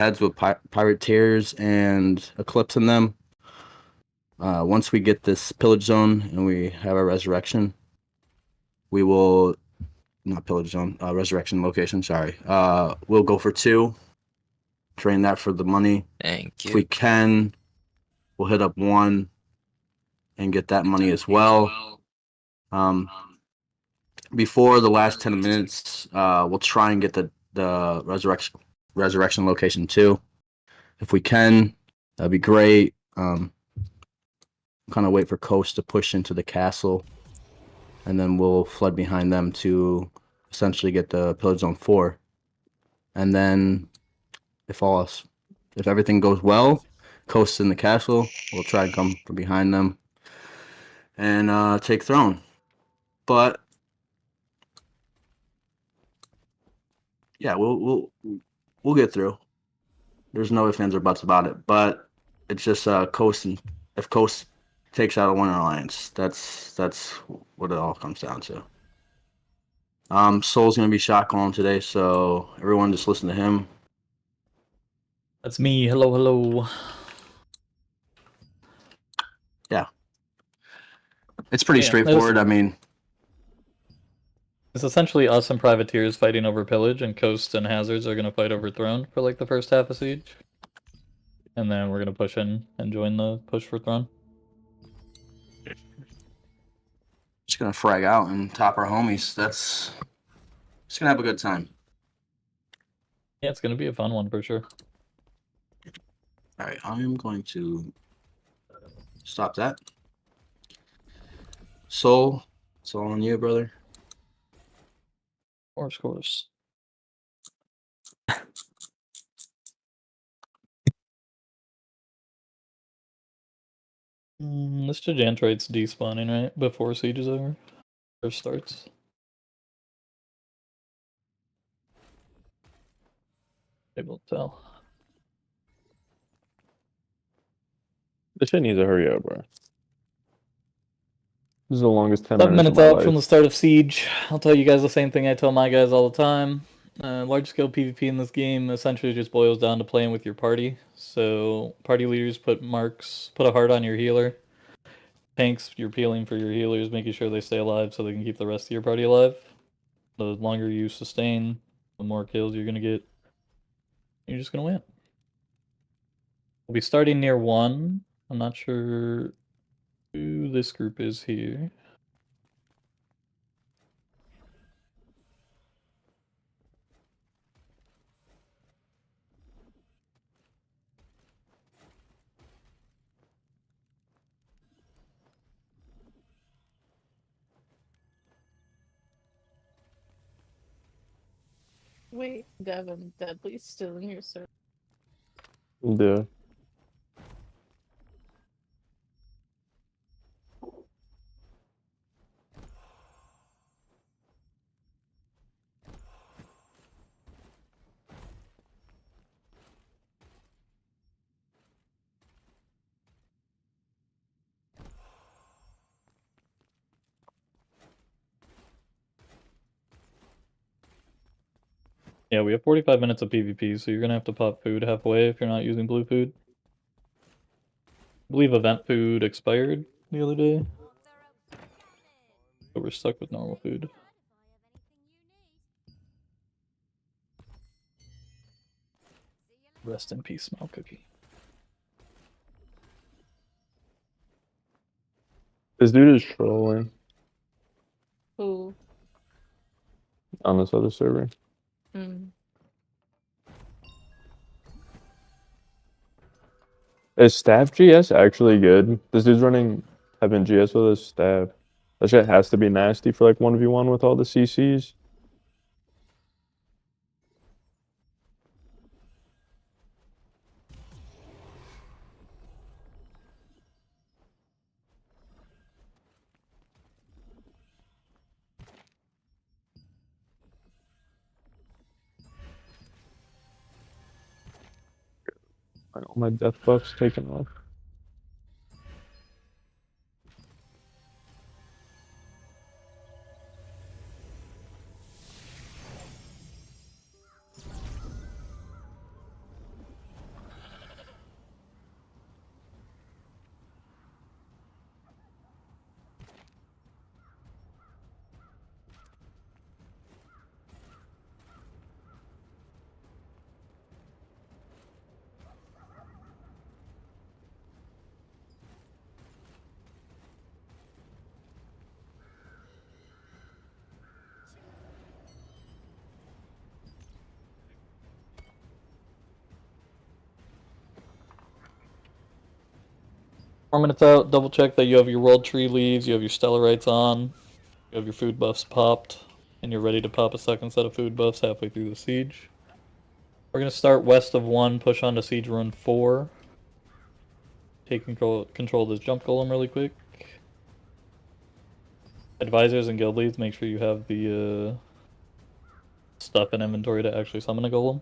heads with Pirate Tears and Eclipse in them. Once we get this pillage zone and we have our resurrection, we will not pillage zone, resurrection location. Sorry. We'll go for 2. Train that for the money. Thank you. If we can, we'll hit up 1 and get that money as well. Before the last 10 minutes, we'll try and get the resurrection location too. If we can, that'd be great. Kind of wait for Coast to push into the castle, and then we'll flood behind them to essentially get the pillage zone 4. And then if everything goes well, Coast in the castle, we'll try and come from behind them and take throne. But yeah, we'll get through. There's no ifs, ands, or buts about it. But it's just Coast, and if Coast takes out a Winter Alliance, that's what it all comes down to. Soul's gonna be shotgun today, so everyone just listen to him. That's me. Hello, hello. Yeah, it's pretty straightforward. I mean, it's essentially us and privateers fighting over pillage, and Coast and Hazards are gonna fight over throne for like the first half of siege, and then we're gonna push in and join the push for throne. Just gonna frag out and top our homies. That's just gonna have a good time. Yeah, it's gonna be a fun one for sure. All right, I am going to stop that. Soul, it's all on you, brother. Of course. This Gigantoid's despawning, right? Before siege is over? Or starts? Able to tell. This shit needs to hurry up, bro. This is the longest 10 7 minutes minutes of my out life. from the start of siege. I'll tell you guys the same thing I tell my guys all the time. Large scale PvP in this game essentially just boils down to playing with your party. So party leaders put a heart on your healer. Tanks, you're peeling for your healers, making sure they stay alive so they can keep the rest of your party alive. The longer you sustain, the more kills you're gonna get. You're just gonna win. We'll be starting near 1. I'm not sure who this group is here. Wait, Devin, Deadly's still in your server. Yeah. Yeah, we have 45 minutes of PvP, so you're gonna have to pop food halfway if you're not using blue food. I believe event food expired the other day, but we're stuck with normal food. Rest in peace, small cookie. This dude is trolling Who? on this other server. Is staff GS actually good? This dude's running Heaven GS with his staff. That shit has to be nasty for like 1v1 with all the CCs. All my death buffs taken off. 4 minutes out, double check that you have your World Tree leaves, you have your Stellarites on, you have your food buffs popped, and you're ready to pop a second set of food buffs halfway through the siege. We're going to start west of 1, push on to Siege Rune 4. Take control of this jump golem really quick. Advisors and guild leads, make sure you have the stuff in inventory to actually summon a golem.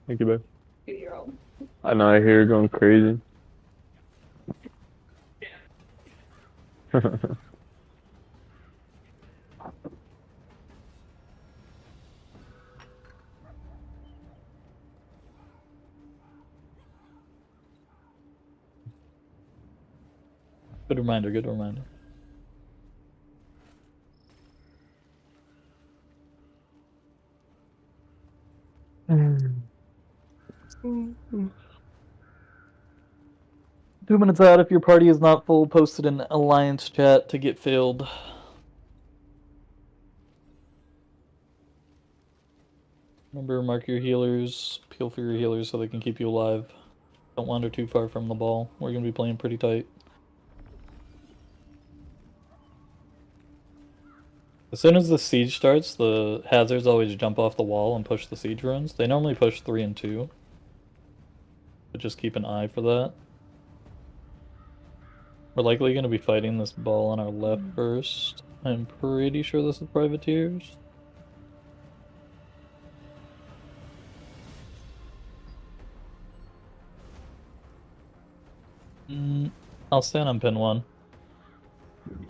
Thank you, babe. 2-year-old. I know, I hear her going crazy. Good reminder, good reminder. Two minutes out, if your party is not full, post it in Alliance chat to get filled. Remember, mark your healers, peel for your healers so they can keep you alive. Don't wander too far from the ball. We're going to be playing pretty tight. As soon as the siege starts, the hazards always jump off the wall and push the siege runes. They normally push 3 and 2. But just keep an eye for that. We're likely going to be fighting this ball on our left first. I'm pretty sure this is privateers. I'll stand on pin 1. If you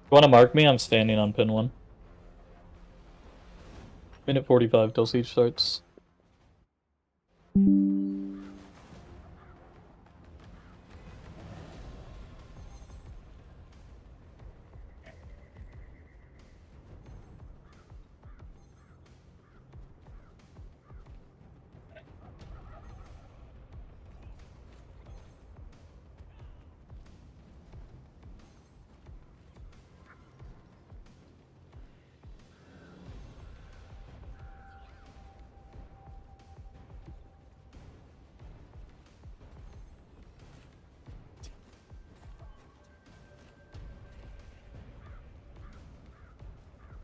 want to mark me, I'm standing on pin 1. Minute 45 till siege starts.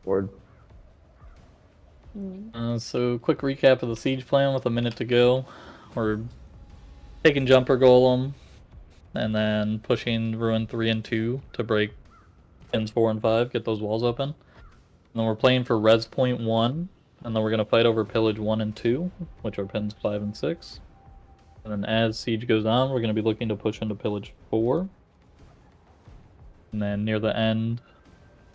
Word. So quick recap of the siege plan with a minute to go. We're taking Jumper Golem, and then pushing Ruin 3 and 2 to break pins 4 and 5, get those walls open. And then we're playing for Res Point 1, and then we're going to fight over Pillage 1 and 2, which are pins 5 and 6. And then as siege goes on, we're going to be looking to push into Pillage 4. And then near the end,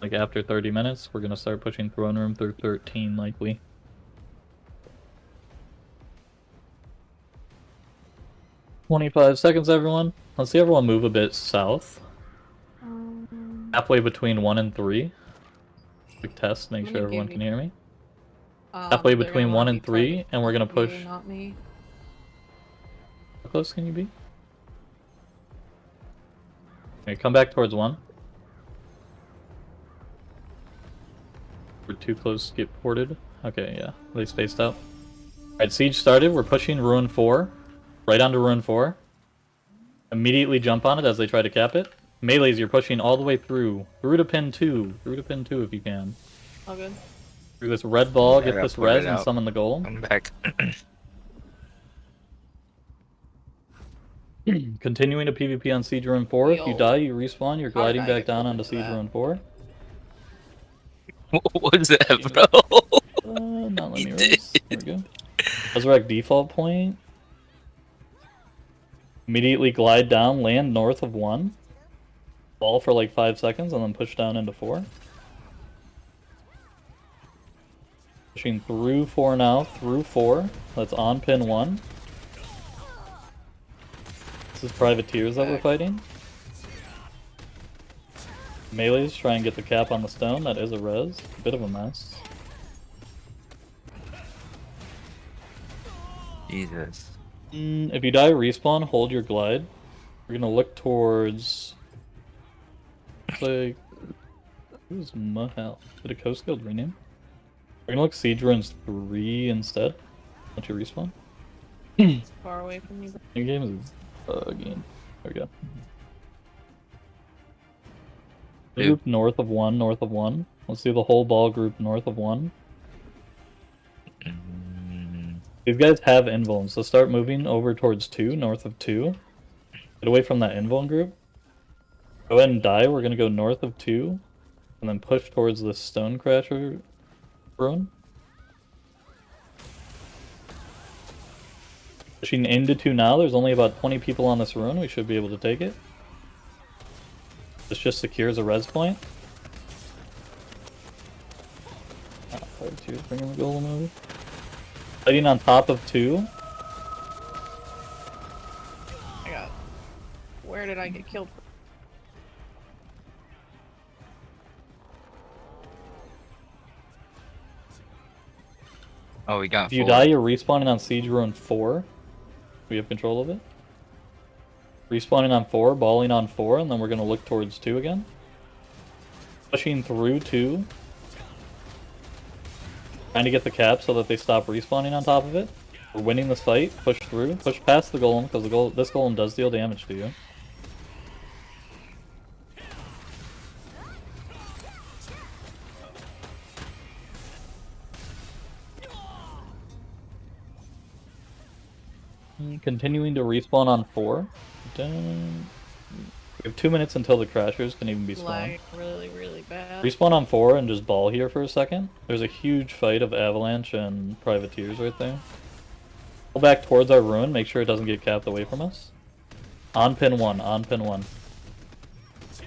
like after 30 minutes, we're going to start pushing Throne Room through 13 likely. "25 seconds, everyone. Let's see everyone move a bit south. Halfway between 1 and 3. Quick test, make sure everyone can hear me. Halfway between 1 and 3, and we're going to push... Not me. How close can you be? Okay, come back towards 1. We're too close to get ported. Okay, yeah, they spaced out. Alright, siege started. We're pushing Ruin 4. Right onto Ruin 4. Immediately jump on it as they try to cap it. Melees, you're pushing all the way through. Through to pin 2. Through to pin 2 if you can. All good. Through this red ball, I get gotta this put it res and out. summon the golem. I'm back. Continuing to PvP on Siege Ruin 4. If you Yo. die, you respawn. You're How did gliding I back get down pulled onto into Siege that? Ruin 4. What was that, bro? Not let He me did. race. There we go. Resurrect default point. Immediately glide down, land north of 1. Fall for like 5 seconds, and then push down into 4. Pushing through 4 now, through 4. That's on pin 1. is privateers that we're fighting. Melees try and get the cap on the stone. That is a res. Bit of a mess. Jesus. If you die, respawn, hold your glide. We're gonna look towards... It's like... Who's Mahal? Did a Coast Guild rename? We're gonna look Siege Ruins 3 instead. Once you respawn. It's far away from me. New game is bugging. There we go. Group north of 1, north of 1. Let's do the whole ball group north of 1. These guys have invulns, so start moving over towards 2, north of 2. Get away from that invuln group. Go ahead and die. We're gonna go north of 2, and then push towards the Stone Crasher ruin. Pushing into 2 now. There's only about 20 people on this ruin. We should be able to take it. This just secures a res point. Privateers bringing the golem over. Fighting on top of 2. I got. Where did I get killed? Oh, we got If you 4. die, you're respawning on Siege Ruin 4. We have control of it. Respawning on 4, balling on 4, and then we're going to look towards 2 again. Pushing through 2. Trying to get the cap so that they stop respawning on top of it. We're winning this fight. Push through. Push past the golem, because this golem does deal damage to you. Continuing to respawn on 4. We have 2 minutes until the crashers can even be spawned. Lag really, really bad. Respawn on 4 and just ball here for a second. There's a huge fight of Avalanche and Privateers right there. Pull back towards our ruin, make sure it doesn't get capped away from us. On pin 1, on pin 1.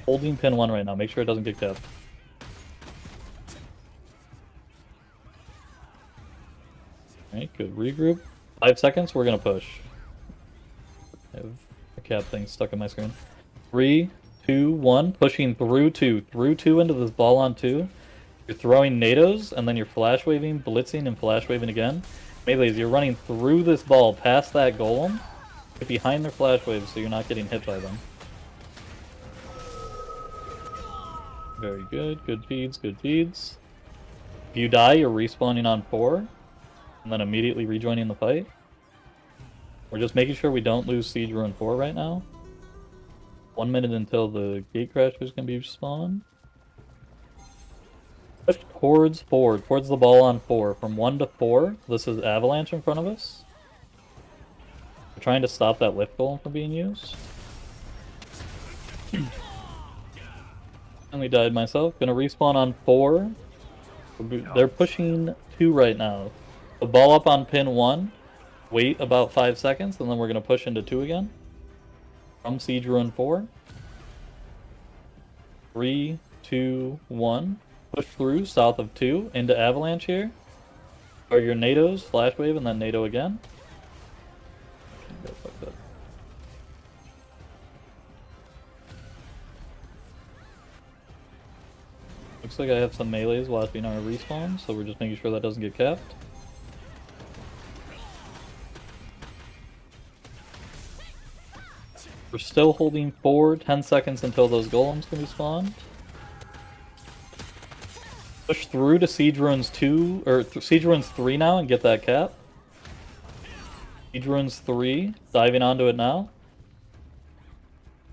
Holding pin 1 right now, make sure it doesn't get capped. Alright, good. Regroup. 5 seconds, we're gonna push. I have a cap thing stuck in my screen. 3, 2, 1. Pushing through 2. Through 2 into this ball on 2. You're throwing NATOs, and then you're flash waving, blitzing, and flash waving again. Melees, you're running through this ball past that golem. Get behind their flash waves so you're not getting hit by them. Very good. Good feeds, good feeds. If you die, you're respawning on 4. And then immediately rejoining the fight. We're just making sure we don't lose Siege Ruin 4 right now. 1 minute until the gate crashers can be spawned. Push towards 4, towards the ball on 4. From 1 to 4, this is Avalanche in front of us. We're trying to stop that lift golem from being used. Only died myself. Gonna respawn on 4. They're pushing 2 right now. The ball up on pin 1. Wait about 5 seconds, and then we're gonna push into 2 again. From Siege Ruin 4. 3, 2, 1. Push through south of 2 into Avalanche here. Or your NATOs, flash wave, and then NATO again. Go fuck that. Looks like I have some melees watching our respawn, so we're just making sure that doesn't get capped. We're still holding 4, 10 seconds until those golems can be spawned. Push through to Siege Ruins 2, or Siege Ruins 3 now and get that cap. Siege Ruins 3, diving onto it now.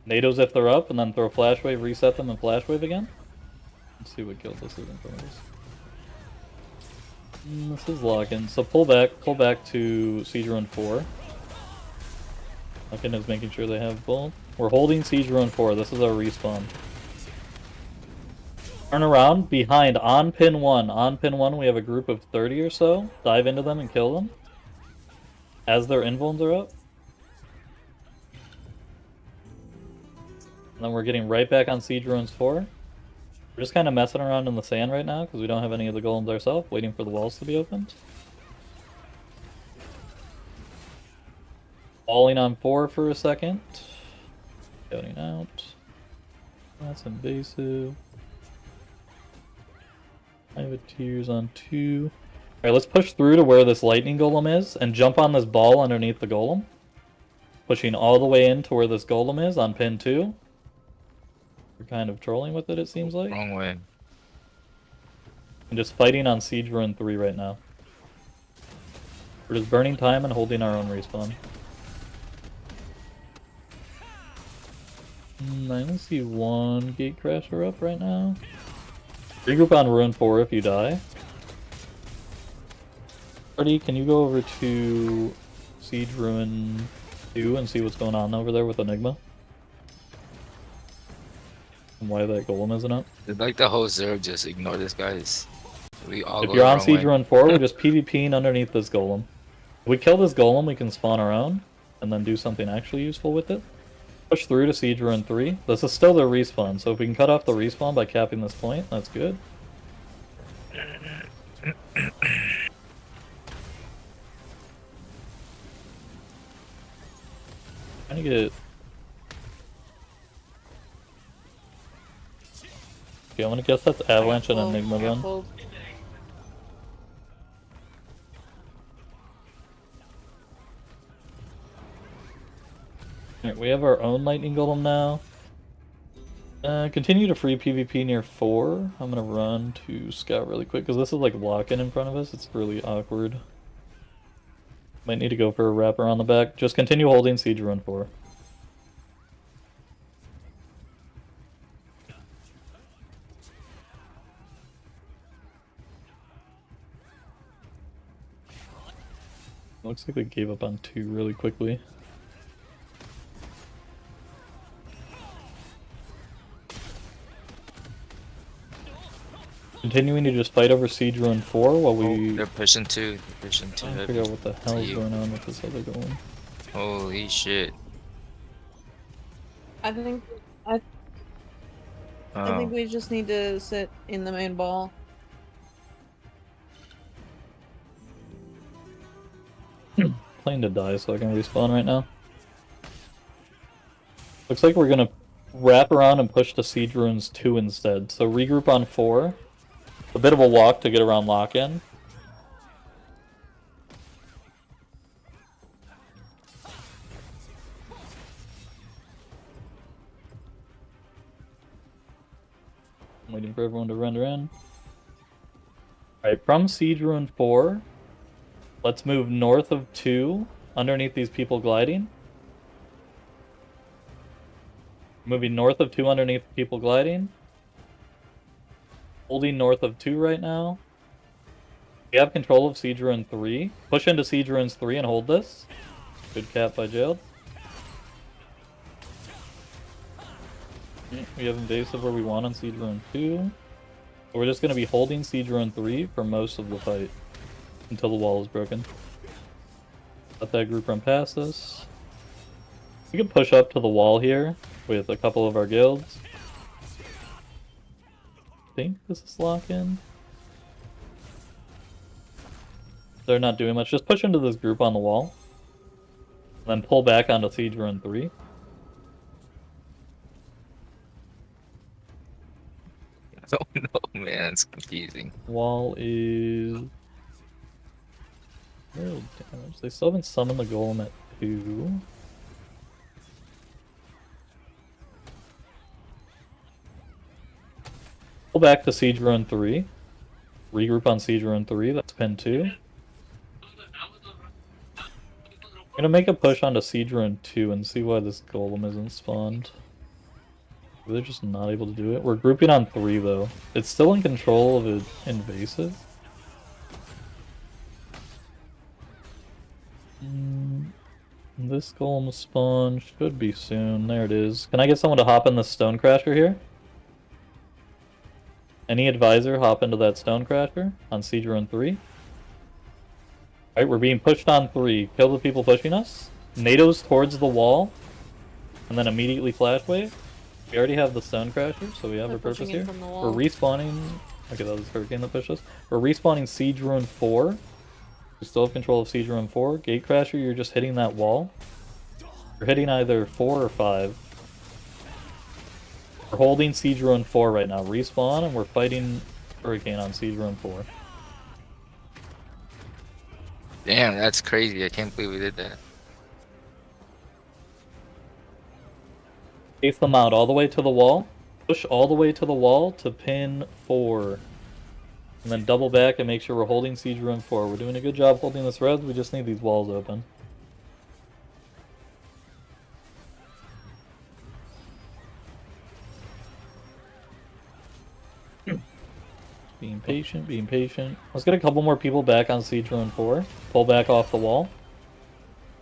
NATOs if they're up, and then throw Flash Wave, reset them, and Flash Wave again. Let's see what guild this is in front of us. This is locking, so pull back to Siege Ruin 4. Locking is making sure they have both. We're holding Siege Ruin 4, this is our respawn. Turn around, behind, on pin 1. On pin 1 we have a group of 30 or so. Dive into them and kill them. As their invulns are up. And then we're getting right back on Siege Ruins 4. We're just kind of messing around in the sand right now because we don't have any of the golems ourselves, waiting for the walls to be opened. Falling on 4 for a second. Scouting out. That's invasive. Privateers on 2. Alright, let's push through to where this lightning golem is and jump on this ball underneath the golem. Pushing all the way into where this golem is on pin 2. We're kind of trolling with it seems like. Wrong way. And just fighting on Siege Rune 3 right now. We're just burning time and holding our own respawn. I only see one Gate Crasher up right now. Regroup on Rune 4 if you die. Party, can you go over to Siege Rune 2 and see what's going on over there with Enigma? And why that golem isn't up? It's like the whole Zerg just ignore this, guys. We all If go you're the on wrong Siege way. Rune 4, we're just PvPing underneath this golem. If we kill this golem, we can spawn our own, and then do something actually useful with it. Push through to Siege Rune 3. This is still their respawn, so if we can cut off the respawn by capping this point, that's good. Trying to get... Okay, I'm gonna guess that's Avalanche and Enigma then. Alright, we have our own lightning golem now. Continue to free PvP near 4. I'm gonna run to scout really quick because this is like lock-in in front of us. It's really awkward. Might need to go for a wrap around the back. Just continue holding Siege Rune 4. Looks like they gave up on 2 really quickly. Continuing to just fight over Siege Rune 4 while we... They're pushing 2. They're pushing 2. I heavy. figure out what the hell is you. going on with this other golem. Holy shit. I think Oh, we just need to sit in the main ball. Playing to die so I can respawn right now. Looks like we're gonna wrap around and push to Siege Runes 2 instead. So regroup on 4. A bit of a walk to get around lock-in. I'm waiting for everyone to render in. Alright, from Siege Rune 4, let's move north of 2, underneath these people gliding. Moving north of 2 underneath people gliding. Holding north of 2 right now. We have control of Siege Rune 3. Push into Siege Runes 3 and hold this. Good cap by Jailed. We have invasive where we want on Siege Rune 2. So we're just going to be holding Siege Rune 3 for most of the fight. Until the wall is broken. Let that group run past us. We can push up to the wall here with a couple of our guilds. I think this is lock-in. They're not doing much. Just push into this group on the wall. And then pull back onto Siege Rune 3. oh no, man, it's confusing. Wall is... Real damage. They still haven't summoned the golem at 2. Pull back to Siege Rune 3. Regroup on Siege Rune 3, that's pin 2. I'm gonna make a push onto Siege Rune 2 and see why this golem isn't spawned. They're just not able to do it. We're grouping on 3 though. It's still in control of an invasive. This golem spawn should be soon. There it is. Can I get someone to hop in the Stone Crasher here? Any advisor hop into that Stone Crasher on Siege Rune 3. Alright, we're being pushed on 3. Kill the people pushing us. NATO's towards the wall. And then immediately flash wave. We already have the Stone Crasher, so we have They're our purpose pushing in here. from the We're wall. respawning... Okay, that was Hurricane that pushed us. We're respawning Siege Rune 4. We still have control of Siege Rune 4. Gate Crasher, you're just hitting that wall. You're hitting either 4 or 5. We're holding Siege Ruin 4 right now. Respawn, and we're fighting Hurricane on Siege Ruin 4. Damn, that's crazy. I can't believe we did that. Chase them out all the way to the wall. Push all the way to the wall to pin 4. And then double back and make sure we're holding Siege Ruin 4. We're doing a good job holding this res. We just need these walls open. Being patient, being patient. Let's get a couple more people back on Siege Ruin 4. Pull back off the wall.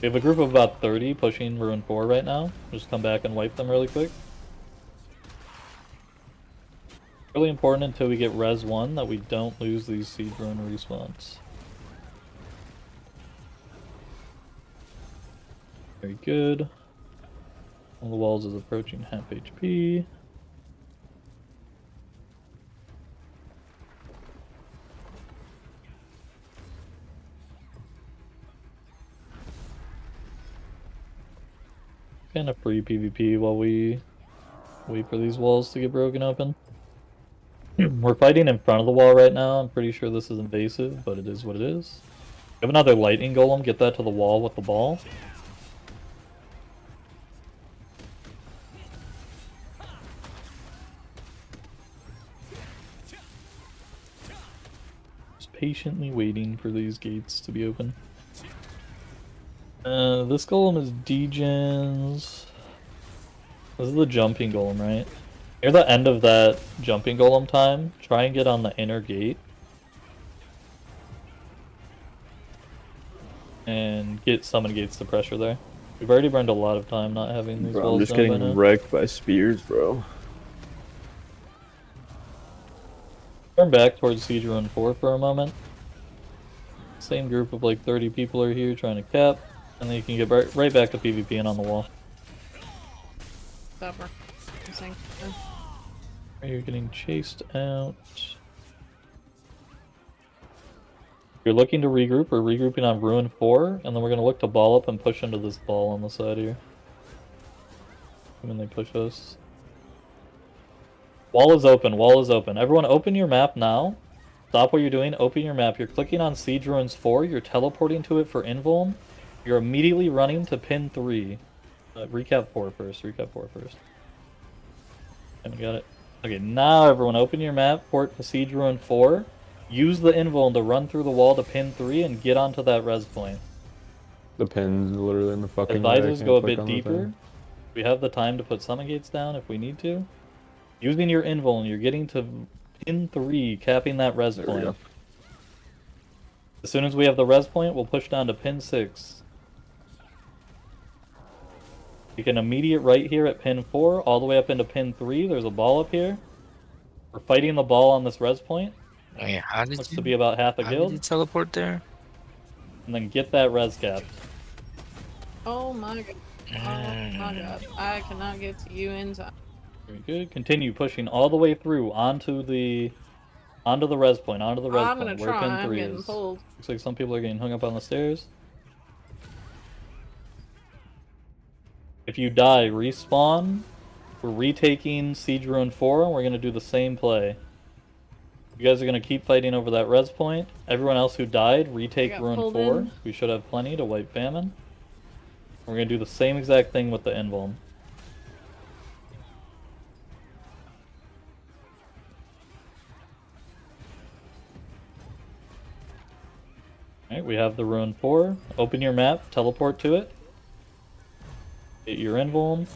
We have a group of about 30 pushing Ruin 4 right now. Just come back and wipe them really quick. Really important until we get Res 1 that we don't lose these Siege Ruin respawns. Very good. One of the walls is approaching half HP. Kind of free PvP while we wait for these walls to get broken open. We're fighting in front of the wall right now. I'm pretty sure this is invasive, but it is what it is. We have another lightning golem. Get that to the wall with the ball. Just patiently waiting for these gates to be open. This golem is Degens. This is the jumping golem, right? Near the end of that jumping golem time, try and get on the inner gate. And get summon gates to pressure there. We've already burned a lot of time not having these Bro, I'm walls just down by getting now. wrecked by spears, bro. Turn back towards Siege Ruin 4 for a moment. Same group of like 30 people are here trying to cap. And then you can get right back to PvP and on the wall. Stopper. Missing. You're getting chased out. You're looking to regroup, or regrouping on Ruin 4, and then we're going to look to ball up and push into this ball on the side here. When they push us. Wall is open, wall is open. Everyone open your map now. Stop what you're doing, open your map. You're clicking on Siege Ruins 4, you're teleporting to it for invuln. You're immediately running to pin 3. Recap 4 first, recap 4 first. And we got it. Okay, now everyone open your map, port to Siege Ruin 4. Use the invuln to run through the wall to pin 3 and get onto that res point. The pin's literally in the fucking way. I Advisors can't go a click bit on the deeper. thing. We have the time to put summon gates down if we need to. Using your invuln, you're getting to pin 3, capping that res There we point. go. As soon as we have the res point, we'll push down to pin 6. You can immediate right here at pin 4, all the way up into pin 3. There's a ball up here. We're fighting the ball on this res point. Wait, how did Looks you? to be about half a How did guild. you teleport there? And then get that res cap. Oh my god. Oh my god. I cannot get to you in time. Very good. Continue pushing all the way through onto the res point, onto the res I'm gonna point, where try. pin I'm 3 getting is. pulled. Looks like some people are getting hung up on the stairs. If you die, respawn. We're retaking Siege Ruin 4, and we're going to do the same play. You guys are going to keep fighting over that res point. Everyone else who died, retake got Ruin pulled 4. in. We should have plenty to wipe Famine. We're going to do the same exact thing with the invuln. Alright, we have the Ruin 4. Open your map, teleport to it. Get your invuln.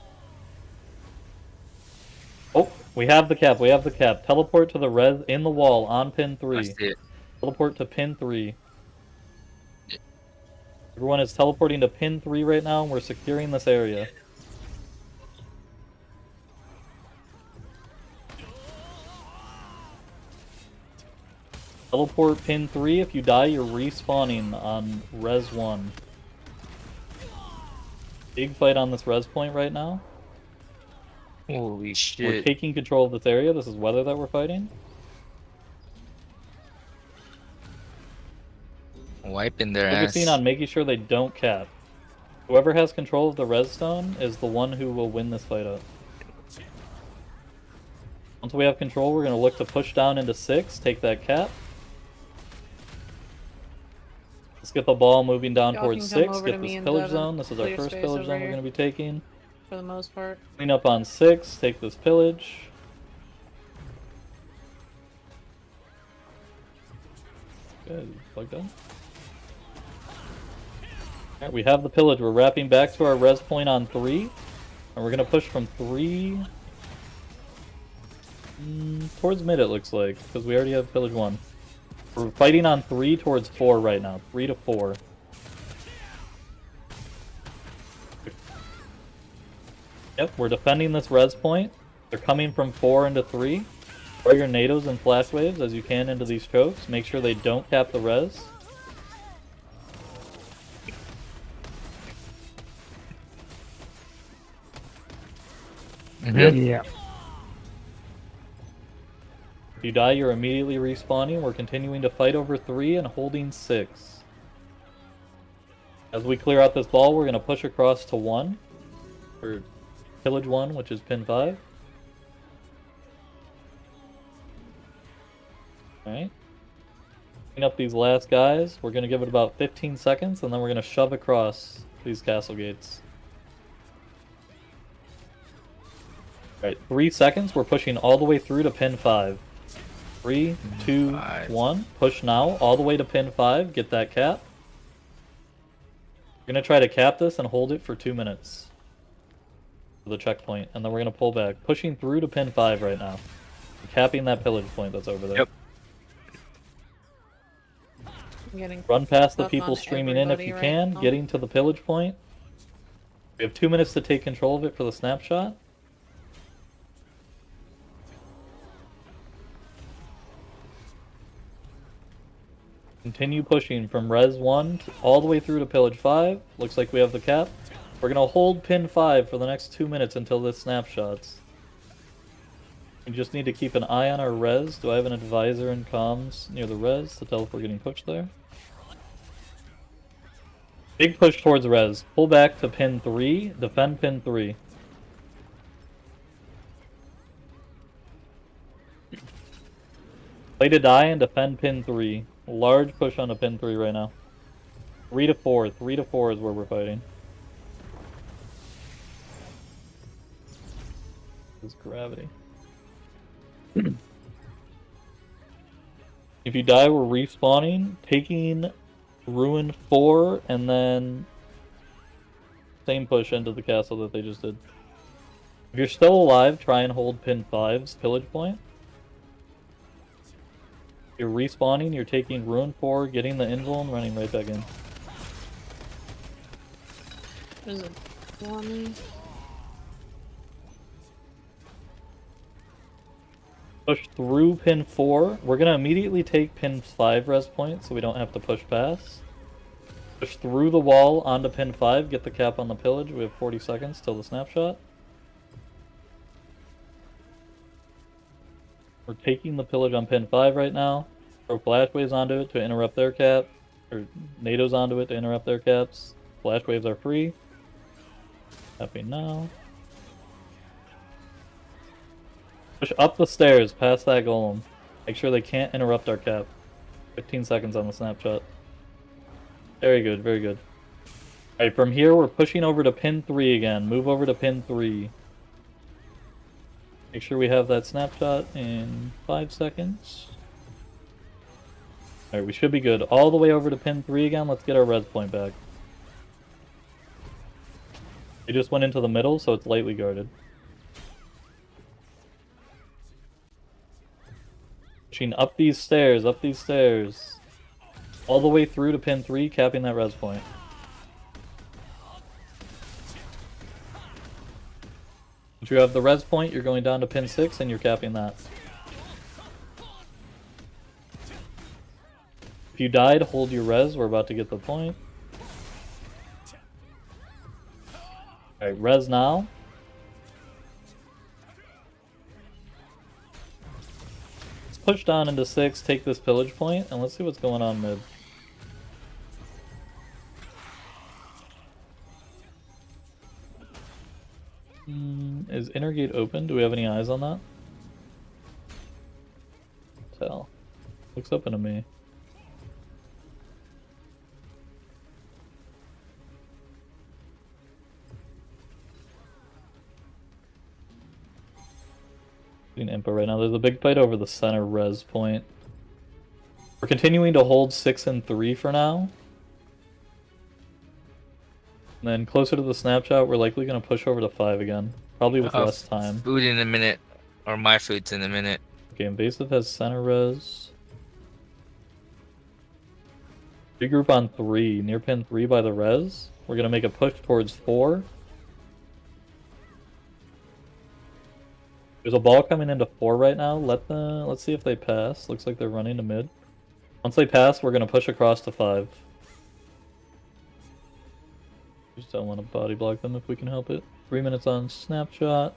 Oh, we have the cap, we have the cap. Teleport to the res in the wall on pin 3. I see it. Teleport to pin 3. Everyone is teleporting to pin 3 right now, and we're securing this area. Teleport pin 3. If you die, you're respawning on res 1. Big fight on this res point right now. Holy We're shit! taking control of this area. This is weather that we're fighting. Wiping their ass. Focusing on making sure they don't cap. Whoever has control of the res stone is the one who will win this fight up. Once we have control, we're going to look to push down into 6, take that cap. Let's get the ball moving down Y'all towards can come 6, over to get me this and pillage Devin. zone. This is our Clear first space pillage over zone we're here. going to be taking. For the most part. Clean up on 6, take this pillage. Good, plugged in. Alright, we have the pillage. We're wrapping back to our res point on 3. And we're going to push from 3 towards mid, it looks like, because we already have pillage 1. We're fighting on 3 towards 4 right now. 3 to 4. Yep, we're defending this res point. They're coming from 4 into 3. Throw your nados and flash waves as you can into these chokes. Make sure they don't cap the res. Yeah. If you die, you're immediately respawning. We're continuing to fight over 3 and holding 6. As we clear out this ball, we're going to push across to 1. For pillage 1, which is pin 5. Alright. Clean up these last guys. We're going to give it about 15 seconds, and then we're going to shove across these castle gates. Alright, 3 seconds. We're pushing all the way through to pin 5. 3, 2, 1. Push now, all the way to pin 5. Get that cap. We're going to try to cap this and hold it for 2 minutes. For the checkpoint, and then we're going to pull back. Pushing through to pin 5 right now. Capping that pillage point that's over there. Yep. I'm getting Run past the up people on streaming in if everybody you right can, now. getting to the pillage point. We have 2 minutes to take control of it for the snapshot. Continue pushing from res 1 all the way through to pillage 5. Looks like we have the cap. We're going to hold pin 5 for the next 2 minutes until this snapshots. We just need to keep an eye on our res. Do I have an advisor in comms near the res to tell if we're getting pushed there? Big push towards res. Pull back to pin 3. Defend pin 3. Play to die and defend pin 3. Large push on a pin 3 right now. 3 to 4. 3 to 4 is where we're fighting. This is gravity. If you die, we're respawning, taking Ruin 4, and then same push into the castle that they just did. If you're still alive, try and hold pin 5's pillage point. You're respawning, you're taking Ruin 4, getting the invul, and running right back in. There's a one. Push through pin 4. We're going to immediately take pin 5 res point so we don't have to push past. Push through the wall onto pin 5, get the cap on the pillage. We have 40 seconds till the snapshot. We're taking the pillage on pin 5 right now. Throw flash waves onto it to interrupt their cap. Or nados onto it to interrupt their caps. Flash waves are free. Tapping now. Push up the stairs past that golem. Make sure they can't interrupt our cap. 15 seconds on the snapshot. Very good, very good. Alright, from here we're pushing over to pin 3 again. Move over to pin 3. Make sure we have that snapshot in 5 seconds. Alright, we should be good. All the way over to pin 3 again. Let's get our res point back. We just went into the middle, so it's lightly guarded. Pushing up these stairs, up these stairs. All the way through to pin 3, capping that res point. Once you have the res point, you're going down to pin 6 and you're capping that. If you died, hold your res. We're about to get the point. Alright, res now. Let's push down into 6, take this pillage point, and let's see what's going on mid. Is Inner Gate open? Do we have any eyes on that? looks up into me. Seeing Impa right now. There's a big fight over the center res point. We're continuing to hold 6 and 3 for now. And then closer to the snapshot, we're likely going to push over to 5 again. Probably with less time. Food in a minute, or my food's in a minute. Okay, Invasive has center res. Regroup on 3, near pin 3 by the res. We're going to make a push towards 4. There's a ball coming into 4 right now. Let's see if they pass. Looks like they're running to mid. Once they pass, we're going to push across to 5. Just don't want to body block them if we can help it. 3 minutes on snapshot.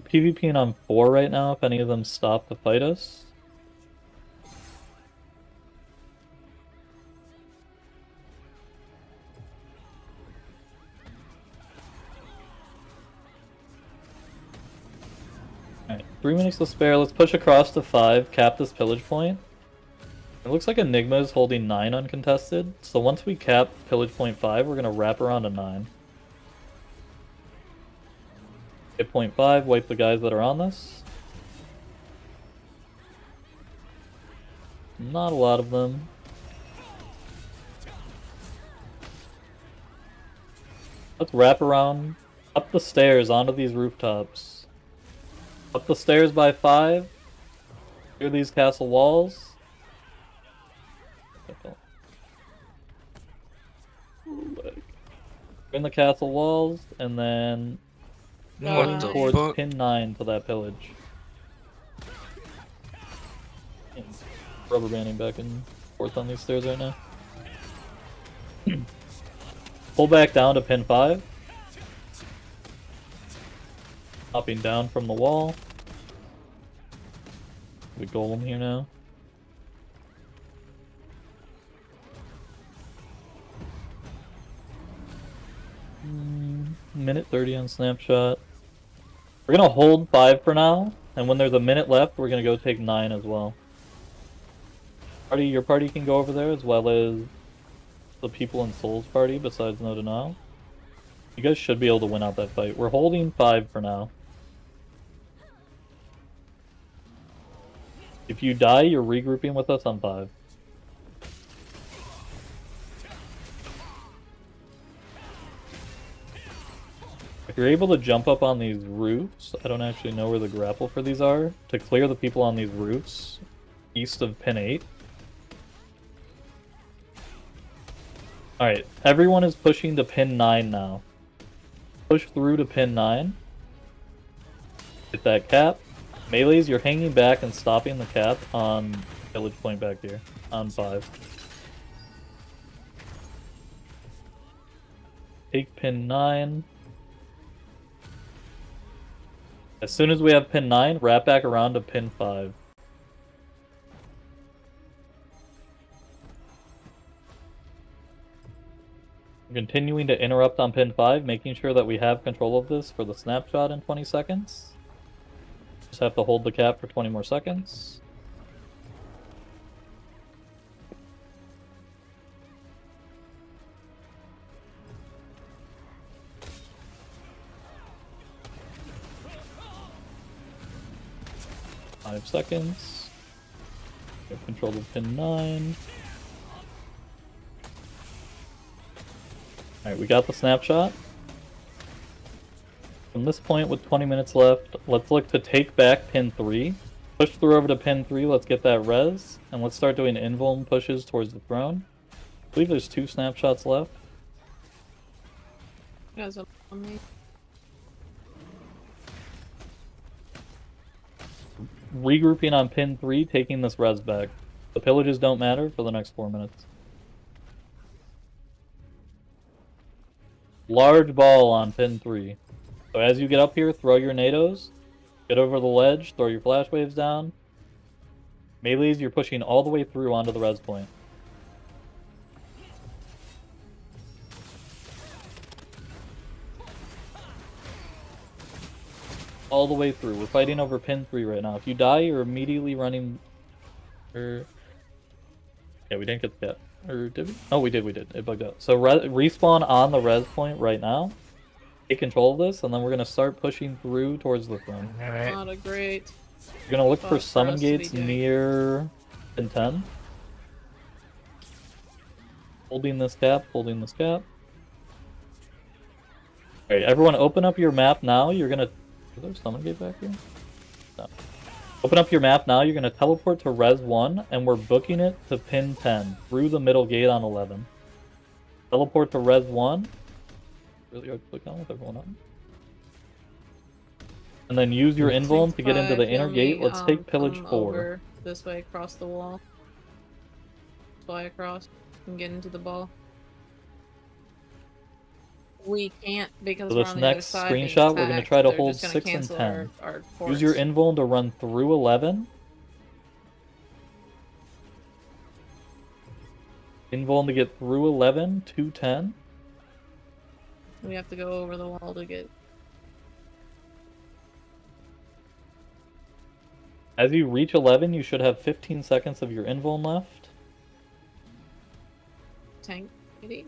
PvPing on 4 right now if any of them stop to fight us. Alright, 3 minutes to spare. Let's push across to 5, cap this pillage point. It looks like Enigma is holding 9 uncontested, so once we cap pillage point 5, we're going to wrap around to 9. Hit point 5, wipe the guys that are on this. Not a lot of them. Let's wrap around up the stairs onto these rooftops. Up the stairs by 5. Clear these castle walls. In the castle walls, and then What the towards fuck? pin 9 to that pillage. Rubber banding back and forth on these stairs right now. Pull back down to pin 5. Hopping down from the wall. We golem here now. Minute 30 on snapshot. We're gonna hold 5 for now, and when there's a minute left, we're gonna go take 9 as well. Your party can go over there, as well as the people in Soul's party, besides No Denial. You guys should be able to win out that fight. We're holding 5 for now. If you die, you're regrouping with us on 5. If you're able to jump up on these roofs, I don't actually know where the grapple for these are, to clear the people on these roofs east of pin 8. Alright, everyone is pushing to pin 9 now. Push through to pin 9. Hit that cap. Melees, you're hanging back and stopping the cap on village point back here, on 5. Take pin 9. As soon as we have pin 9, wrap back around to pin 5. We're continuing to interrupt on pin 5, making sure that we have control of this for the snapshot in 20 seconds. Just have to hold the cap for 20 more seconds. Five seconds. Get control of pin 9. Alright, we got the snapshot. From this point, with 20 minutes left, let's look to take back pin 3. Push through over to pin 3, let's get that res, and let's start doing invuln pushes towards the throne. I believe there's 2 snapshots left. You guys are on me. Regrouping on pin 3, taking this res back. The pillages don't matter for the next 4 minutes. Large ball on pin 3. So as you get up here, throw your nados. Get over the ledge, throw your flash waves down. Melees, you're pushing all the way through onto the res point. all the way through. We're fighting over pin 3 right now. If you die, you're immediately running. Yeah, we didn't get that. Or did we? Oh, we did. It bugged out. So respawn on the res point right now. Take control of this, and then we're gonna start pushing through towards the throne. Alright. Not a great. We're gonna look Spot for for summon us to be gates doing. near pin 10. Holding this gap. Alright, everyone open up your map now. You're gonna... Is there a summon gate back here? No. Open up your map now. You're gonna teleport to res 1, and we're booking it to pin 10 through the middle gate on 11. Teleport to res 1. Really hard to click on with everyone on. And then use your invuln to get into the inner gate. Let's take pillage 4. Over this way across the wall. Fly across and get into the ball. We can't because So we're this on the other next side being screenshot, we're gonna attacked. try to They're hold just gonna 6 and cancel 10. Our Use your force. invuln to run through 11. Invuln to get through 11 to 10. We have to go over the wall to get. As you reach 11, you should have 15 seconds of your invuln left. Tank kitty.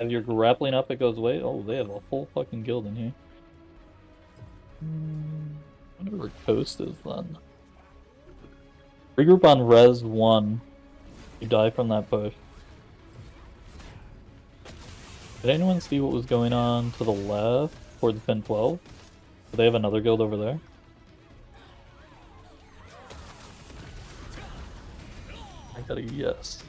As you're grappling up, it goes away. Oh, they have a whole fucking guild in here. I wonder where Coast is then. Regroup on res 1. You die from that push. Did anyone see what was going on to the left towards pin 12? Do they have another guild over there? I got a yes.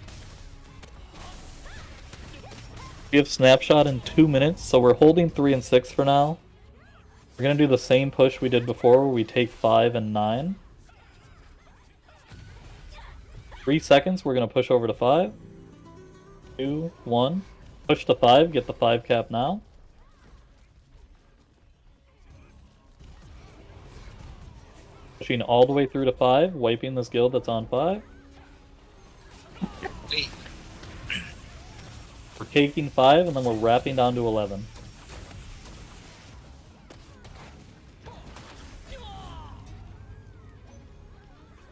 We have snapshot in 2 minutes, so we're holding 3 and 6 for now. We're gonna do the same push we did before, where we take 5 and 9. 3 seconds, we're gonna push over to 5. 2, 1. Push to 5, get the 5 cap now. Pushing all the way through to 5, wiping this guild that's on 5. Wait. We're taking 5, and then we're wrapping down to 11.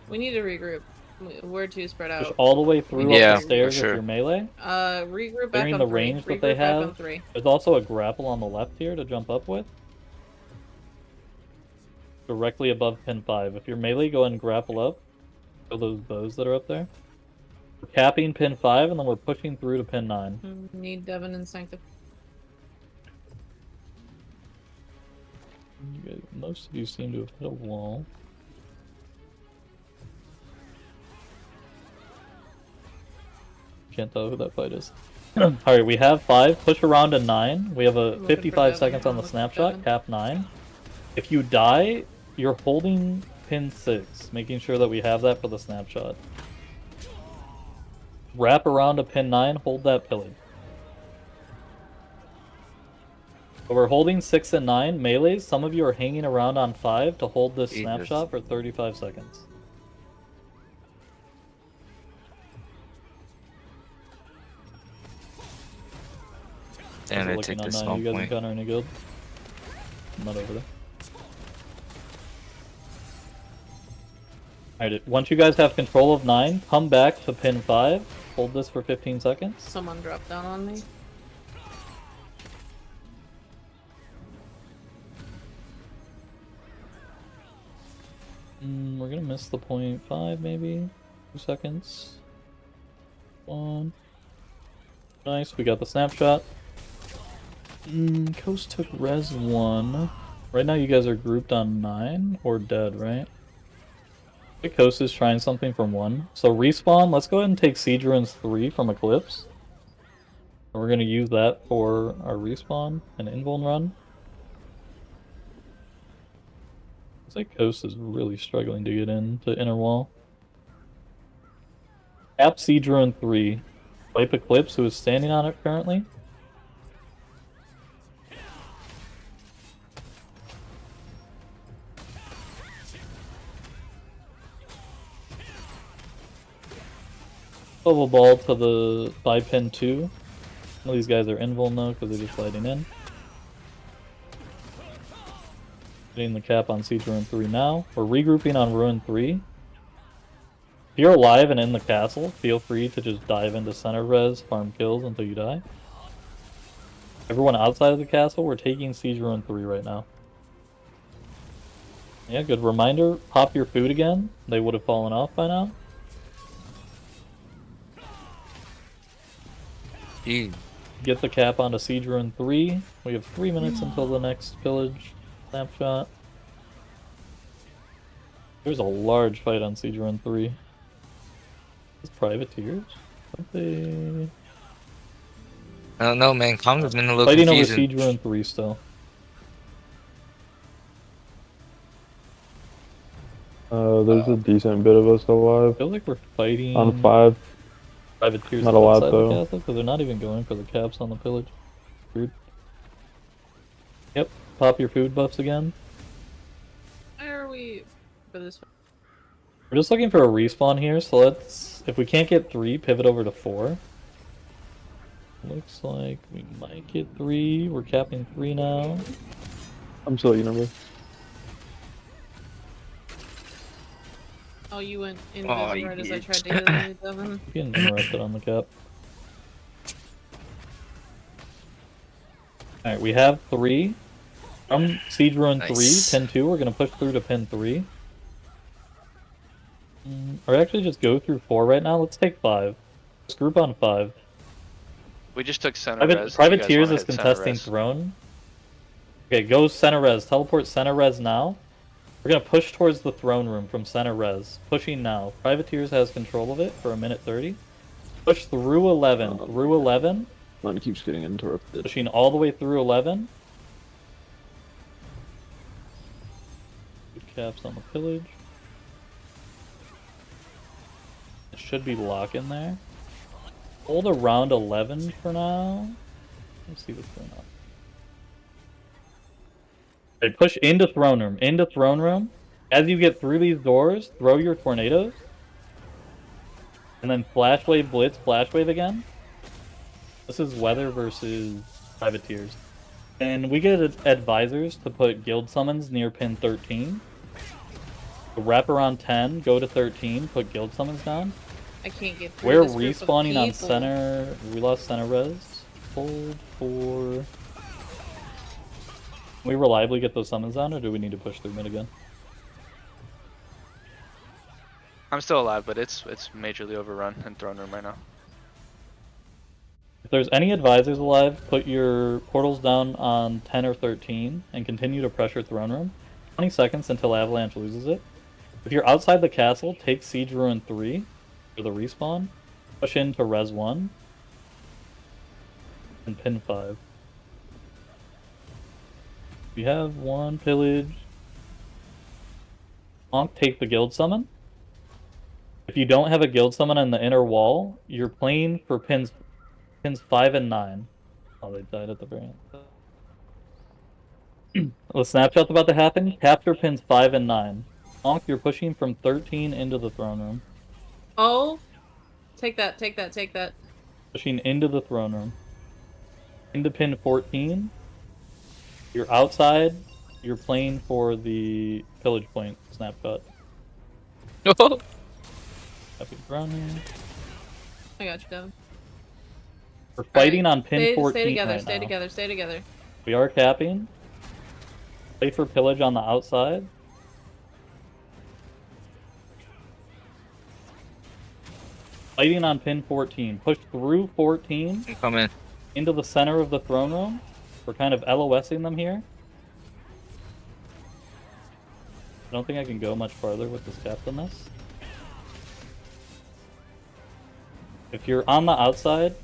We need to regroup. We're too spread Push out. all the way through Yeah, up the stairs for sure. with your melee. Regroup back Clearing on the 3. range that Regroup they back on have. 3. There's also a grapple on the left here to jump up with. Directly above pin 5. If you're melee, go ahead and grapple up. Kill those bows that are up there. We're capping pin 5, and then we're pushing through to pin 9. Need Devon and Sanctum. You guys, most of you seem to have hit a wall. Can't tell who that fight is. Alright, we have 5. Push around to 9. We have a Looking for 55 Devon, seconds on I'm the looking for snapshot. Devon. Cap 9. If you die, you're holding pin 6. Making sure that we have that for the snapshot. Wrap around to pin 9. Hold that pillage. So we're holding 6 and 9 melees. Some of you are hanging around on 5 to hold this Jesus. snapshot for 35 seconds. Damn, Also I looking take on this 9. small You guys point. encounter any guild? I'm not over there. Alright, once you guys have control of 9, come back to pin 5. Hold this for 15 seconds. Someone dropped down on me. We're gonna miss the point 5 maybe. 2 seconds. 1. Nice, we got the snapshot. Coast took res 1. Right now you guys are grouped on 9 or dead, right? I think Coast is trying something from 1. So respawn, let's go ahead and take Siege Ruins 3 from Eclipse. And we're gonna use that for our respawn and invuln run. Looks like Coast is really struggling to get into inner wall. Tap Siege Ruin 3. Wipe Eclipse, who is standing on it currently. Level ball to the 5 pin 2. Some of these guys are invuln though because they're just sliding in. Getting the cap on Siege Ruin 3 now. We're regrouping on Ruin 3. If you're alive and in the castle, feel free to just dive into center res, farm kills until you die. Everyone outside of the castle, we're taking Siege Ruin 3 right now. Yeah, good reminder. Pop your food again. They would have fallen off by now. Ew. Get the cap onto Siege Ruin 3. We have 3 minutes until the next village snapshot. There's a large fight on Siege Ruin 3. These privateers? Aren't they... I don't know, man. Comms has been a little Fighting over confusing. Siege Ruin 3 still. There's a decent bit of us I alive. feel like we're fighting On 5. privateers Not a lot, outside though. the castle, because they're not even going for the caps on the pillage. Weird. Yep, pop your food buffs again. Where are we for this? We're just looking for a respawn here, so let's... If we can't get 3, pivot over to 4. Looks like we might get 3. We're capping 3 now. I'm still your number. Oh, you went in Oh, right you as I bitch. tried to heal you, Devin. Getting interrupted on the cap. Alright, we have 3. From Siege Ruin 3, Nice. pin 2, we're gonna push through to pin 3. Or actually just go through 4 right now. Let's take 5. Let's group on 5. We just took center res. Do you guys Privateers wanna is hit center contesting res? throne. Okay, go center res. Teleport center res now. We're gonna push towards the throne room from center res. Pushing now. Privateers has control of it for a minute 30. Push through 11. Through 11. Mine keeps getting interrupted. Pushing all the way through 11. Good caps on the pillage. It should be lock in there. Hold around 11 for now. Let's see what's going on. Okay, push into throne room. Into throne room. As you get through these doors, throw your tornadoes. And then flash wave, blitz, flash wave again. This is weather versus privateers. And we get advisors to put guild summons near pin 13. Wrap around 10, go to 13, put guild summons down. I can't get through We're this group of respawning on people. center. We lost center res. Hold for. Can we reliably get those summons down, or do we need to push through mid again? I'm still alive, but it's majorly overrun in throne room right now. If there's any advisors alive, put your portals down on 10 or 13 and continue to pressure throne room. 20 seconds until Avalanche loses it. If you're outside the castle, take Siege Ruin 3 for the respawn. Push into res 1 and pin 5. We have 1 pillage. Honk, take the guild summon. If you don't have a guild summon on the inner wall, you're playing for pins 5 and 9. Oh, they died at the very end. The snapshot's about to happen. Capture pins 5 and 9. Honk, you're pushing from 13 into the throne room. Oh, take that, take that, take that. Pushing into the throne room. Into pin 14. You're outside. You're playing for the pillage point snapshot. Happy brownie. I got you, Devin. We're fighting on pin Stay, 14 stay together, right stay now. together, stay together. We are capping. Play for pillage on the outside. Fighting on pin 14. Push through 14 I'm coming. into the center of the throne room. We're kind of LOSing them here. I don't think I can go much farther with this cap than this. If you're on the outside,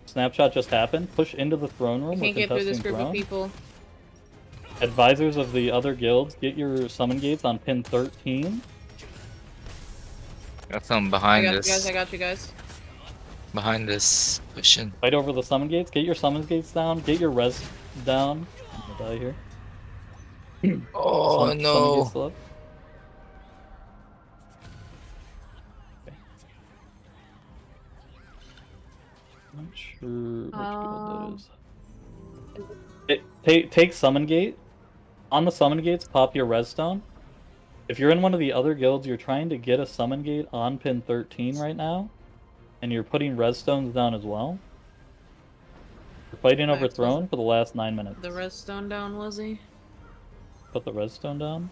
snapshot just happened. Push into the throne room. I can't We're get through this contesting group of throne. people. Advisors of the other guilds, get your summon gates on pin 13. Got some I behind got you this. guys, I got you guys. Behind this pushing. Fight over the summon gates. Get your summon gates down. Get your res down. I'm gonna die here. Oh Summon no. gates still up. Okay. Not sure which guild that is. Take summon gate. On the summon gates, pop your res stone. If you're in one of the other guilds, you're trying to get a summon gate on pin 13 right now, and you're putting res stones down as well. You're fighting over Max, throne for the last 9 minutes. The redstone down, was he? Put the res stone down.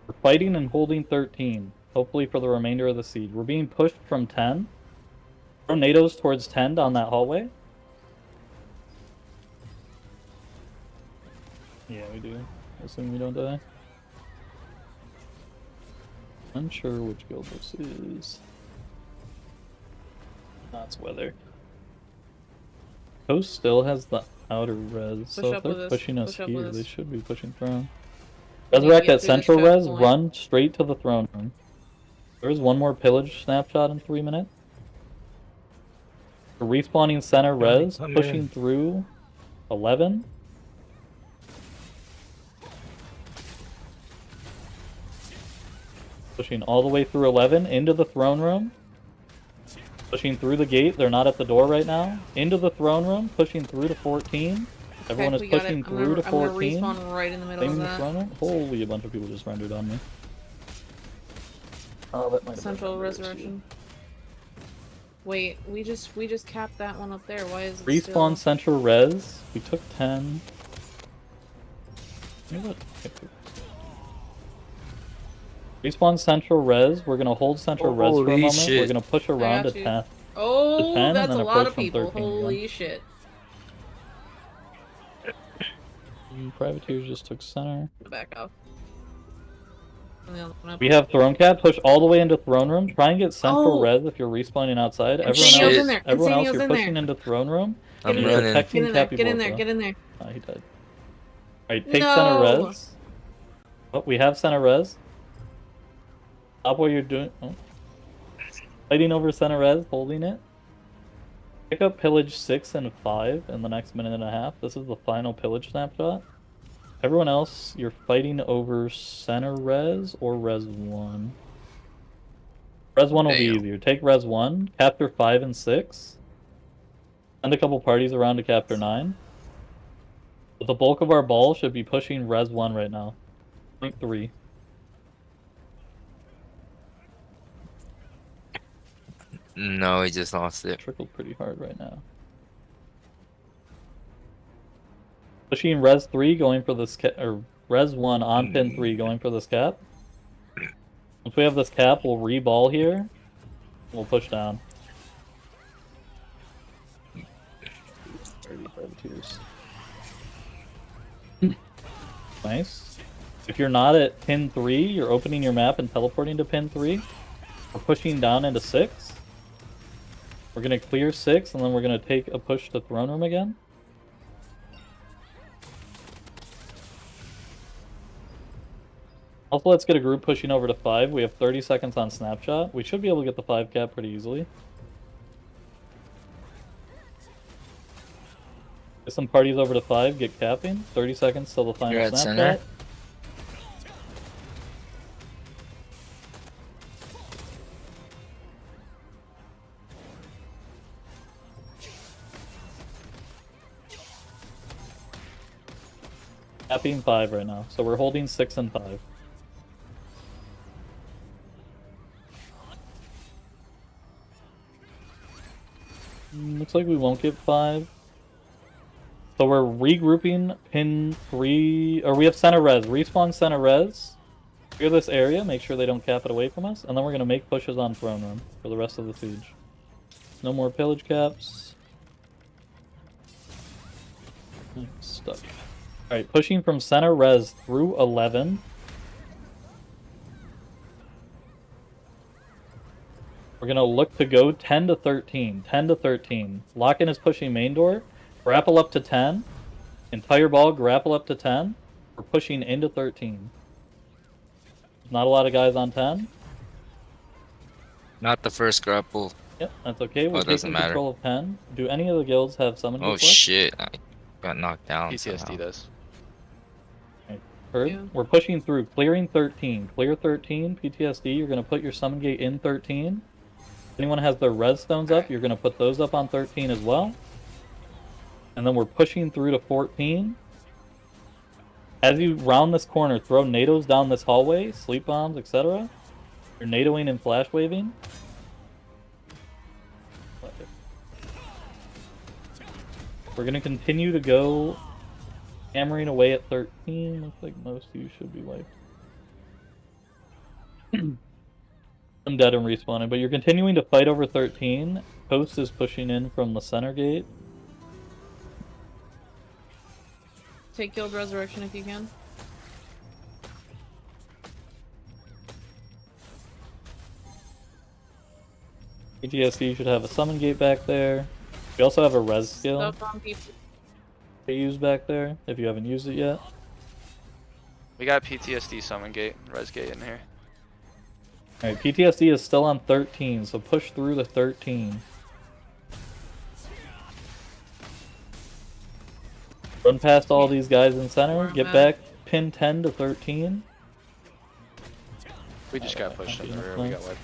We're fighting and holding 13, hopefully for the remainder of the siege. We're being pushed from 10. Throw NATOs towards 10 down that hallway. Yeah, we do. Assuming we don't die. Unsure which guild this is. That's weather. Coast still has the outer res, so if up with they're us. pushing us Push up with here, they us. should be pushing throne. We need to Resurrect get at through this central choke res, point. run straight to the throne room. There is one more pillage snapshot in 3 minutes. We're respawning center res, come pushing in. through 11. Pushing all the way through 11 into the throne room. Pushing through the gate, they're not at the door right now. Into the throne room, pushing through to 14. Everyone is we got it. pushing I'm through to gonna, I'm 14. gonna respawn right in the middle Same of in the that. throne room. Holy, a bunch of people just rendered on me. Oh, that might have been Central under resurrection. Wait, we just capped that one up there. Why is it Respawn still... central res. We took 10. You know what? Respawn central res. We're gonna hold central res for a Holy moment. shit. We're gonna push around to got you. 10. Oh, 10 and that's then a lot approach of from people. 13 again. Holy shit. Privateers just took center. Back off. We have throne cap. Push all the way into throne room. Try and get central Oh. res if you're respawning outside. Everyone Incenio's else, in there. everyone else, Incenio's you're in there. pushing into throne room. I'm in You're there. running. protecting Get in there. Cappy Get in there. Borfa. Get in there. Oh, he died. Alright, take center No. res. Oh, we have center res. Stop what you're doing. Oh. Fighting over center res, holding it. Pick up pillage 6 and 5 in the next minute and a half. This is the final pillage snapshot. Everyone else, you're fighting over center res or res 1. Res 1 will be Damn. easier. Take res 1, capture 5 and 6. Send a couple parties around to capture 9. But the bulk of our ball should be pushing res 1 right now. 0.3. No, he just lost it. Trickled pretty hard right now. Pushing res 3, going for this or res 1 on pin 3, going for this cap. Once we have this cap, we'll re-ball here. We'll push down. 30 privateers. Nice. If you're not at pin 3, you're opening your map and teleporting to pin 3. We're pushing down into 6. We're gonna clear 6, and then we're gonna take a push to throne room again. Also, let's get a group pushing over to 5. We have 30 seconds on snapshot. We should be able to get the 5 cap pretty easily. Get some parties over to 5, get capping. 30 seconds till the final You're at snapshot. center? Capping 5 right now. So we're holding 6 and 5. Looks like we won't get 5. So we're regrouping pin 3, or we have center res. Respawn center res. Clear this area, make sure they don't cap it away from us, and then we're going to make pushes on throne room for the rest of the siege. No more pillage caps. Stuck. Alright, pushing from center res through 11. We're going to look to go 10 to 13. 10 to 13. Lock-in is pushing main door. Grapple up to 10. Entire ball, grapple up to 10. We're pushing into 13. Not a lot of guys on 10. Not the first grapple. Yep, that's okay. We're it doesn't taking matter. control of 10. Do any of the guilds have summon Oh gates left? shit, I got knocked down. PTSD somehow. does. Heard? Yeah. We're pushing through. Clearing 13. Clear 13. PTSD. You're gonna put your summon gate in 13. Anyone has their res stones up, you're gonna put those up on 13 as well. And then we're pushing through to 14. As you round this corner, throw NATOs down this hallway, sleep bombs, etc. You're NATOing and flash waving. We're gonna continue to go hammering away at 13. Looks like most of you should be wiped. I'm dead and respawning, but you're continuing to fight over 13. Post is pushing in from the center gate. Take Guild Resurrection if you can. PTSD should have a summon gate back there. We also have a res skill Stuff on people. to use back there if you haven't used it yet. We got PTSD summon gate, res gate in here. Alright, PTSD is still on 13, so push through the 13. Run past all these guys in center, get back pin 10 to 13. We just got pushed in the rear. We got wiped.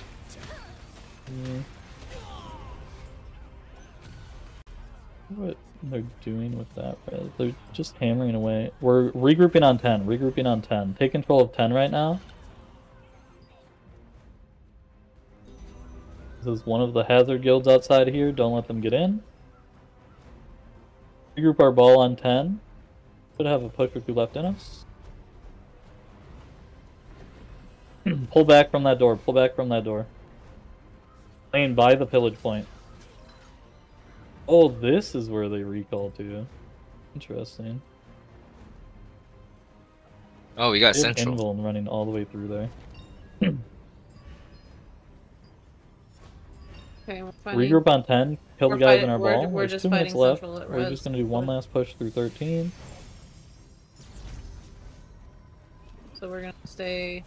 What they're doing with that, res? They're just hammering away. We're regrouping on 10, regrouping on 10. Take control of 10 right now. This is one of the hazard guilds outside here, don't let them get in. Regroup our ball on 10. Should have a push or two left in us. Pull back from that door, pull back from that door. Lane by the pillage point. Oh, this is where they recall to. Interesting. Oh, we got They have central. Invuln running all the way through there. Okay, we're fighting. Regroup on 10, kill the We're guys fighting- in our we're- ball. we're There's just 2 minutes fighting left. central at We're res. just gonna do one last push through 13. So we're gonna stay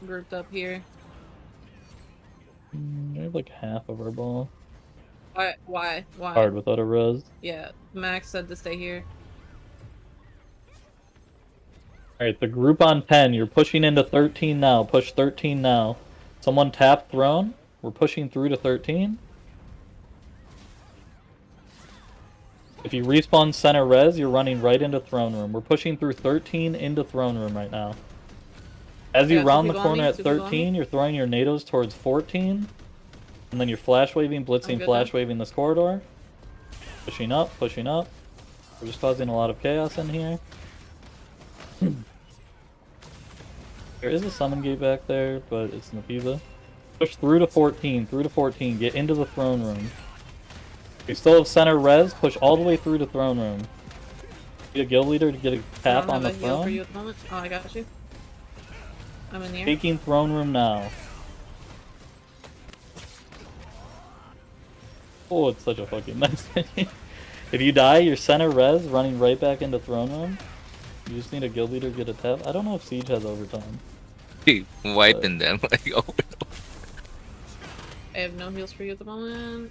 grouped up here. We have like half of our ball. Why? Why? Why? Hard without a res. Yeah, Max said to stay here. Alright, the group on 10, you're pushing into 13 now. Push 13 now. Someone tap throne. We're pushing through to 13. If you respawn center res, you're running right into throne room. We're pushing through 13 into throne room right now. As you Yeah, two round the people on me, corner at two people on me. 13, you're throwing your NATOs towards 14. And then you're flash waving, I'm blitzing, good flash now. waving this corridor. Pushing up, pushing up. We're just causing a lot of chaos in here. There is a summon gate back there, but it's Nafisa. Push through to 14, through to 14, get into the throne room. We still have center res, push all the way through to throne room. Get a guild leader to get a I tap don't on have the a heal for you throne. at the moment. Oh, I got you. I'm in the air. Taking throne room now. Oh, it's such a fucking mess. If you die, you're center res, running right back into throne room. You just need a guild leader to get a tap. I don't know if Siege has overtime. Wiping them. Like, oh, I have no heals for you at the moment.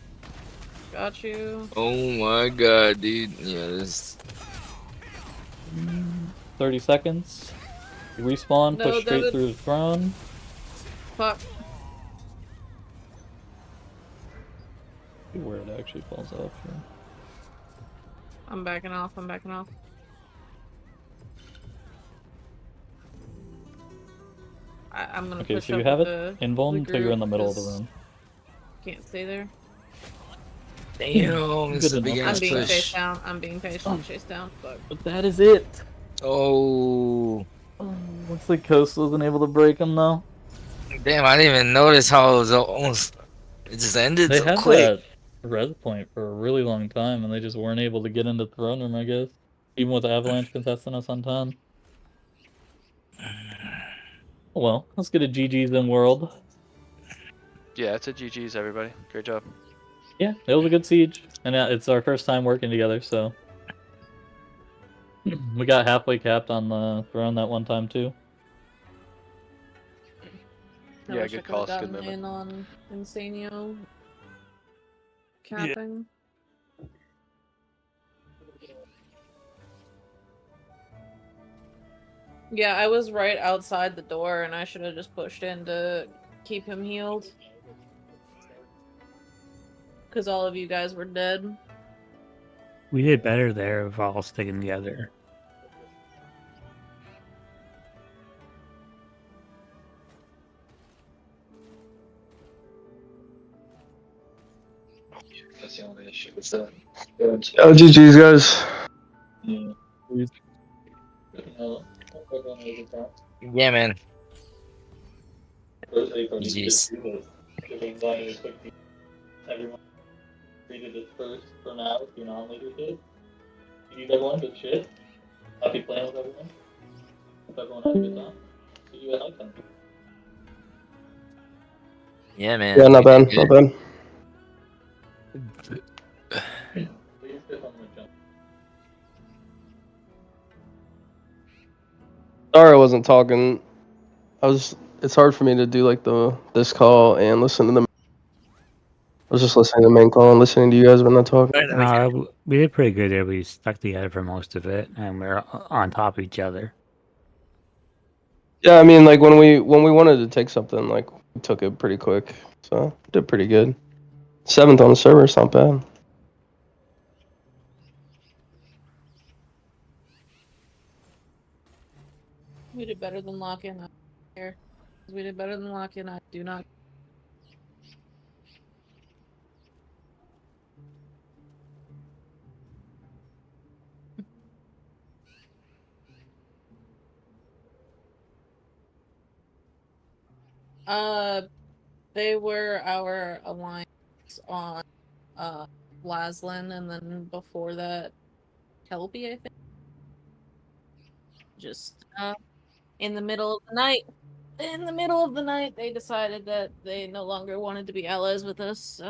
Got you. oh my god, dude. Yeah, this. 30 seconds. You respawn, No, push straight David. through the throne. Fuck. See where it actually falls off here. I'm backing off. I'm backing off. I'm gonna Okay, push so you up have with it. the Invuln until you're in the middle of the because room. Can't stay there. Damn, it's Good a big enough. I'm ass being push. chased down. I'm being chased down. Fuck. But that is it. Oh, Looks like Coast wasn't able to break him though. damn! I didn't even notice how it was almost. It just ended They so had quick. that res point for a really long time, and they just weren't able to get into throne room, I guess. Even with Avalanche contesting us on 10. Oh well, let's get a GG's in world. Yeah, it's a GG's, everybody. Great job. Yeah, it was a good siege, and it's our first time working together, so we got halfway capped on the throne that one time too. I Yeah, wish I good could've call, good gotten movement. in on Insanio capping. Yeah, I was right outside the door, and I should have just pushed in to keep him healed. Because all of you guys were dead. We did better there if all sticking together. That's the only issue. It's that. Oh, GG's, guys. Yeah. Yeah, man. Jeez. Everyone treated it first for now if you're non-leadership. You everyone good shit. Happy playing with everyone. Hope everyone had a good time. See you at night then. Yeah, man. Yeah, not we did bad, not bad. Please get on the jump. Sorry I wasn't talking. It's hard for me to do like this call and listen to the. I was just listening to the main call and listening to you guys when I'm talking. No, we did pretty good there. We stuck together for most of it, and we are on top of each other. Yeah, I mean, like when we wanted to take something, like we took it pretty quick, so did pretty good. 7th on the server, it's not bad. We did better than lock-in. I don't care. We did better than lock-in. I do not. They were our alliance on Laslin, and then before that, Kelby, I think. Just in the middle of the night. In the middle of the night, they decided that they no longer wanted to be allies with us.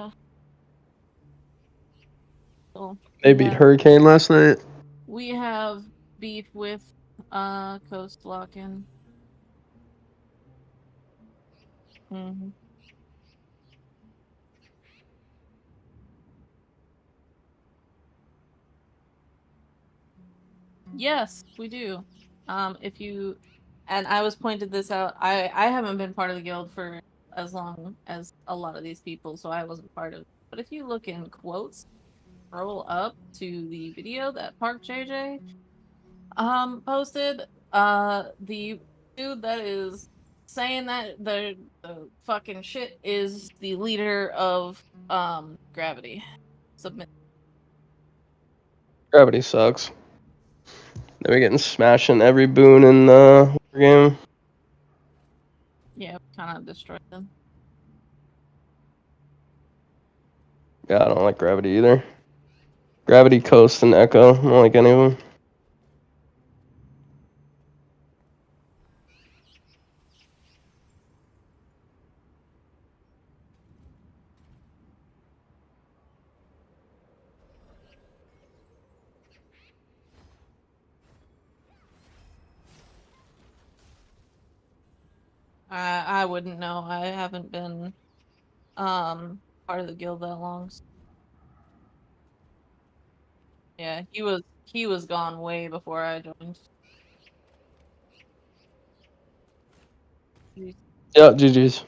So They beat Hurricane last night. we have beef with Coast Lock-in. Mm-hmm. Yes, we do. If you, and I was pointed this out, I haven't been part of the guild for as long as a lot of these people, so I wasn't part of it. But if you look in quotes, scroll up to the video that Park JJ posted, the dude that is saying that the fucking shit is the leader of Gravity. Submit. Gravity sucks. They were getting smashed in every boon in the game. Yeah, kind of destroyed them. Yeah, I don't like Gravity either. Gravity, Coast, and Echo. I don't like any of them. I wouldn't know. I haven't been part of the guild that long. So. Yeah, he was gone way before I joined. Yeah, GG's.